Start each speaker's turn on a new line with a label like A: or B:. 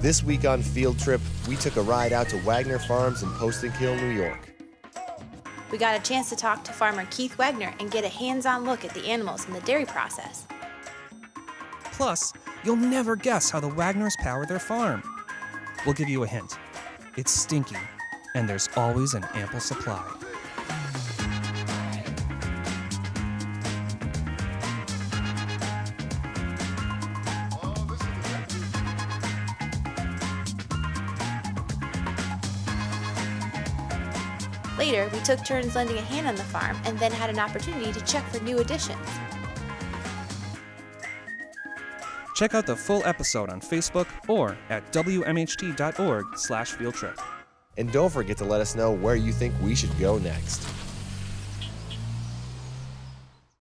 A: This week on Field Trip, we took a ride out to Wagner Farms in Poston Hill, New York.
B: We got a chance to talk to farmer Keith Wagner and get a hands-on look at the animals in the dairy process.
C: Plus, you'll never guess how the Wagners power their farm. We'll give you a hint. It's stinky, and there's always an ample supply.
B: Later, we took turns lending a hand on the farm and then had an opportunity to check for new additions.
C: Check out the full episode on Facebook or at WMHT.org/fieldtrip.
A: And don't forget to let us know where you think we should go next.